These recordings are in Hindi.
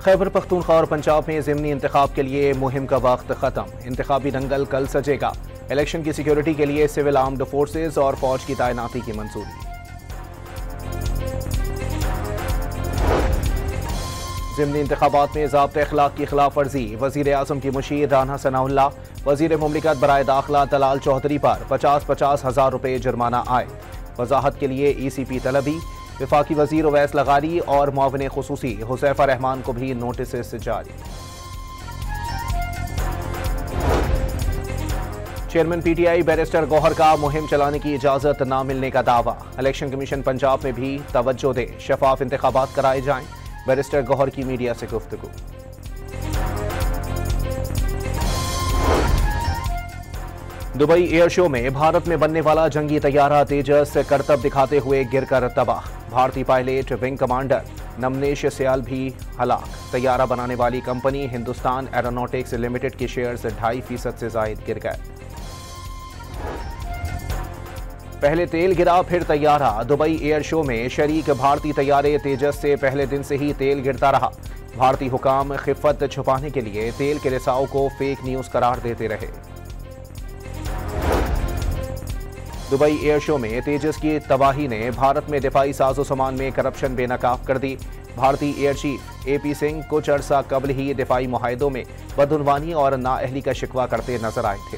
खैबर पख्तूनख्वा और पंजाब में ज़िमनी इंतखाब के लिए मुहिम का वक्त खत्म। इंतखाबी दंगल कल सजेगा। इलेक्शन की सिक्योरिटी के लिए सिविल आर्म्ड फोर्सेज और फौज की तैनाती की मंजूरी। ज़िमनी इंतखाबात में ज़ाब्ते अखलाक की खिलाफ वर्जी। वज़ीर आज़म की मुशीर राना सनाउल्लाह, वज़ीर मुमलिकत बराए दाखिला दलाल चौधरी पर 50-50 हज़ार रुपये जुर्माना आए। वजाहत के लिए ECP तलबी। वफाकी वज़ीर उवैस लगारी और मुआविन खुसूसी हुज़ैफा रहमान को भी नोटिस जारी। चेयरमैन PTI बैरिस्टर गौहर का मुहिम चलाने की इजाज़त न मिलने का दावा। इलेक्शन कमीशन पंजाब में भी तवज्जो दे, शफाफ इंतखाबात कराए जाएं। बैरिस्टर गौहर की मीडिया से गुफ्तगू। दुबई एयर शो में भारत में बनने वाला जंगी तैयारा तेजस करतब दिखाते हुए गिरकर तबाह। भारतीय पायलट विंग कमांडर नमनेश सयाल भी हलाक। तैयारा बनाने वाली कंपनी हिंदुस्तान एरोनॉटिक्स लिमिटेड के शेयर्स 2.5% से जायद गिर गए। पहले तेल गिरा फिर तैयारा। दुबई एयर शो में शरीक भारतीय तैयारे तेजस से पहले दिन से ही तेल गिरता रहा। भारतीय हुकाम खिफ़त छुपाने के लिए तेल के रिसाव को फेक न्यूज़ करार देते रहे। दुबई एयर शो में तेजस की तबाही ने भारत में दिफाई साजो सामान में करप्शन बेनकाब कर दी। भारतीय एयर चीफ AP सिंह कुछ अरसा कबल ही दिफाई मुआहिदों में बदउनवानी और नाअहली का शिकवा करते नजर आए थे।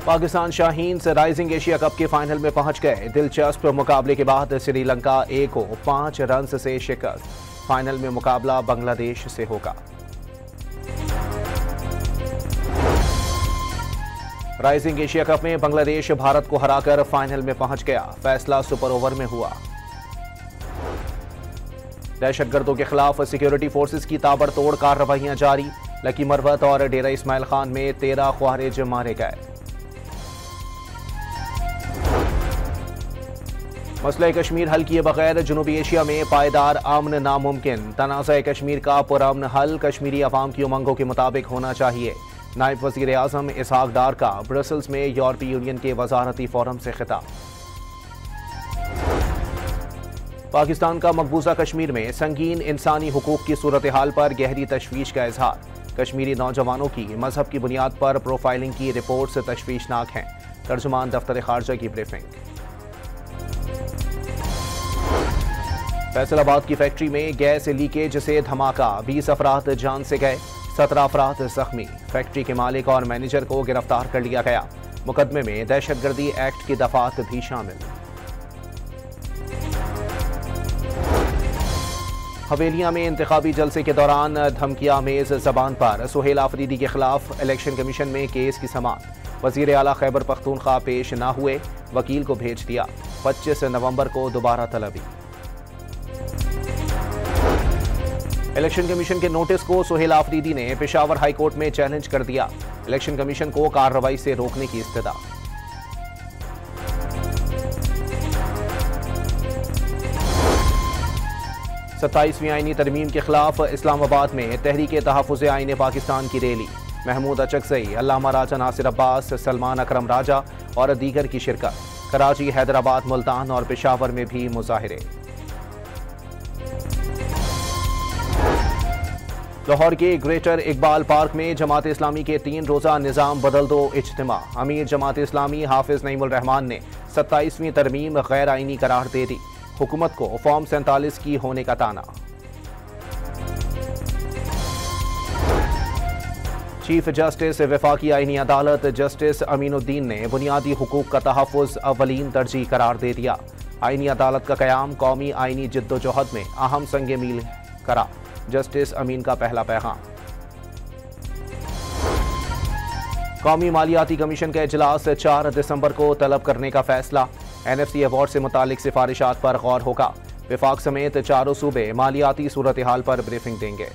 Pakistan Shaheen's rising Asia cup के फाइनल में पहुंच गए। दिलचस्प मुकाबले के बाद श्रीलंका A को 5 रन से शिकस्त। फाइनल में मुकाबला बांग्लादेश से होगा। राइजिंग एशिया कप में बांग्लादेश भारत को हराकर फाइनल में पहुंच गया। फैसला सुपर ओवर में हुआ। दहशतगर्दों के खिलाफ सिक्योरिटी फोर्सेस की ताबड़तोड़ कार्रवाइयां जारी। लकी मरवत और डेरा इस्माइल खान में 13 ख्वारिज मारे गए। मसला कश्मीर हल किए बगैर जनूबी एशिया में पायदार अमन नामुमकिन। तनाज़ा कश्मीर का पुरअमन हल कश्मीरी अवाम की उमंगों के मुताबिक होना चाहिए। नायब वज़ीर आज़म इसहाक डार का ब्रसल्स में यूरोपीय यूनियन के वज़ारती फोरम से खिताब। पाकिस्तान का मकबूजा कश्मीर में संगीन इंसानी हुकूक की सूरत हाल पर गहरी तशवीश का इजहार। कश्मीरी नौजवानों की मजहब की बुनियाद पर प्रोफाइलिंग की रिपोर्ट्स तशवीशनाक हैं। तर्जुमान दफ्तर खारजा की ब्रीफिंग। फैसलाबाद की फैक्ट्री में गैस लीकेज से धमाका। 20 अफराद जान से गए, 17 अफराद जख्मी। फैक्ट्री के मालिक और मैनेजर को गिरफ्तार कर लिया गया। मुकदमे में दहशतगर्दी एक्ट की दफात भी शामिल। हवेलियां में इंतखाबी जलसे के दौरान धमकिया मेज जबान पर सुहेल आफरीदी के खिलाफ इलेक्शन कमीशन में केस की समाअत। वजीर आला खैबर पख्तूनख्वा पेश न हुए, वकील को भेज दिया। 25 नवंबर को दोबारा तलबी। इलेक्शन कमीशन के नोटिस को सुहेल आफरीदी ने पेशावर हाई कोर्ट में चैलेंज कर दिया। इलेक्शन कमीशन को कार्रवाई से रोकने की इस्तदा। सत्ताईसवीं आईनी तरमीम के खिलाफ इस्लामाबाद में तहरीक तहफ़्फ़ुज़ आईन पाकिस्तान की रैली। महमूद अचकज़ई, अल्लामा राजा नासिर अब्बास, सलमान अकरम राजा और दीगर की शिरकत। कराची, हैदराबाद, मुल्तान और पेशावर में भी मुजाहिरे। लाहौर के ग्रेटर इकबाल पार्क में जमात इस्लामी के 3 रोज़ा निज़ाम बदल दो इज्तिमा। अमीर जमात इस्लामी हाफिज नईमुल रहमान ने 27वीं तरमीम गैर आईनी करार दे दी। हुकूमत को फॉर्म 47 की होने का ताना। चीफ जस्टिस वफाकी आईनी अदालत जस्टिस अमीनुद्दीन ने बुनियादी हुकूक का तहफ़्फ़ुज़ अव्वलीन तरजीह करार दे दिया। आईनी अदालत का क़याम कौमी आईनी जिद्दोजहद में अहम संग मील करार। जस्टिस अमीन का पहला पैगाम। कौमी मालियाती कमीशन का इजलास 4 दिसंबर को तलब करने का फैसला। NFC अवार्ड से मुतालिक सिफारिशात पर गौर होगा। विफाक समेत 4 सूबे मालियाती सूरत हाल पर ब्रीफिंग देंगे।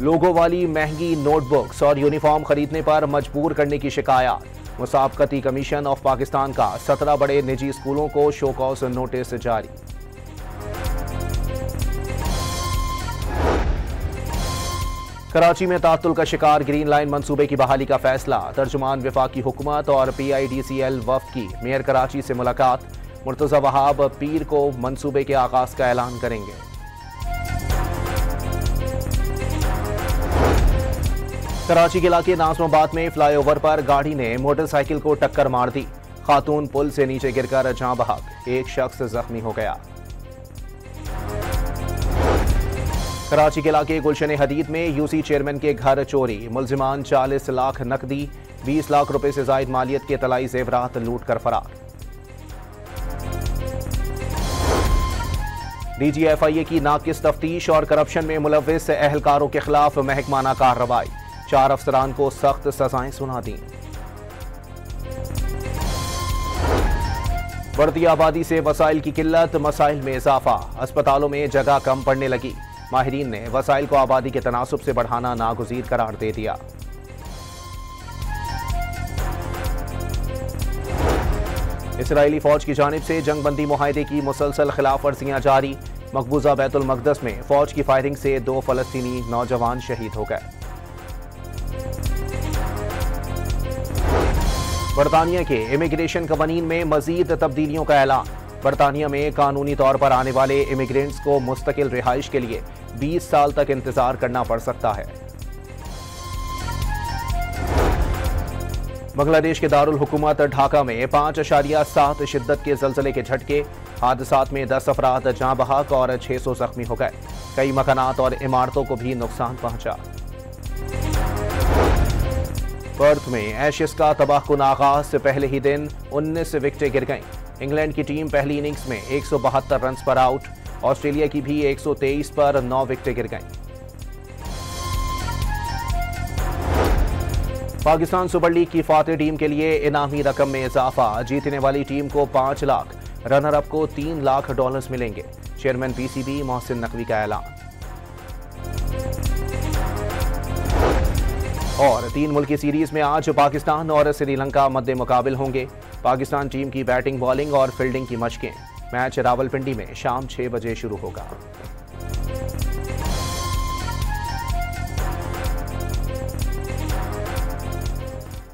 लोगों वाली महंगी नोटबुक्स और यूनिफॉर्म खरीदने पर मजबूर करने की शिकायत। मुसाबकती कमीशन ऑफ पाकिस्तान का 17 बड़े निजी स्कूलों को शो कॉज नोटिस जारी। कराची में तातुल का शिकार ग्रीन लाइन मंसूबे की बहाली का फैसला। तर्जुमान वफाकी हुकूमत और PIDCL वफ्द की मेयर कराची से मुलाकात। मुर्तजा वहाब पीर को मंसूबे के आगाज का ऐलान करेंगे। कराची के इलाके नाज़माबाद में फ्लाईओवर पर गाड़ी ने मोटरसाइकिल को टक्कर मार दी। खातून पुल से नीचे गिरकर जान बहक, एक शख्स जख्मी हो गया। कराची के इलाके गुलशन हदीद में यूसी चेयरमैन के घर चोरी, मुलजिमान 40 लाख नकदी 20 लाख रुपए से जायद मालियत के तलाई जेवरात लूट कर फरार। DGFIA की नाकिस तफ्तीश और करप्शन में मुलव्विस एहलकारों के खिलाफ महकमाना कार्रवाई, 4 अफसरान को सख्त सजाएं सुना दी। बढ़ती आबादी से वसाइल की किल्लत, मसाइल में इजाफा, अस्पतालों में जगह कम पड़ने लगी। माहिरीन ने वसाइल को आबादी के तनासुब से बढ़ाना नागुज़ीर करार दे दिया। इसराइली फौज की जानिब से जंगबंदी मुआहदे की मुसलसल खिलाफ वर्जियां जारी। मकबूजा बैतुल मकदस में फौज की फायरिंग से 2 फलस्तीनी नौजवान शहीद हो गए। बरतानिया के इमिग्रेशन कवानीन में मजीद तब्दीलियों का ऐलान। बरतानिया में कानूनी तौर पर आने वाले इमिग्रेंट्स को मुस्तकिल रिहाइश के लिए 20 साल तक इंतजार करना पड़ सकता है। बांग्लादेश के दारुल हुकूमत ढाका में 5.7 शिद्दत के ज़लज़ले के झटके, हादसात में 10 अफराद जान बहक और 600 जख्मी हो गए। कई मकानात और इमारतों को भी नुकसान पहुंचा। पर्थ में एशेज का तबाहकुन आगाज से पहले ही दिन 19 विकेटें गिर गईं। इंग्लैंड की टीम पहली इनिंग्स में 172 रन पर आउट। ऑस्ट्रेलिया की भी 123 पर 9 विकेटें गिर गईं। पाकिस्तान सुपर लीग की फातेह टीम के लिए इनामी रकम में इजाफा, जीतने वाली टीम को 5 लाख, रनर अप को $3 लाख मिलेंगे। चेयरमैन PCB मोहसिन नकवी का ऐलान। और 3 मुल्की सीरीज में आज पाकिस्तान और श्रीलंका मद्दे मुकाबिल होंगे। पाकिस्तान टीम की बैटिंग, बॉलिंग और फील्डिंग की मशकें। मैच रावलपिंडी में शाम 6 बजे शुरू होगा।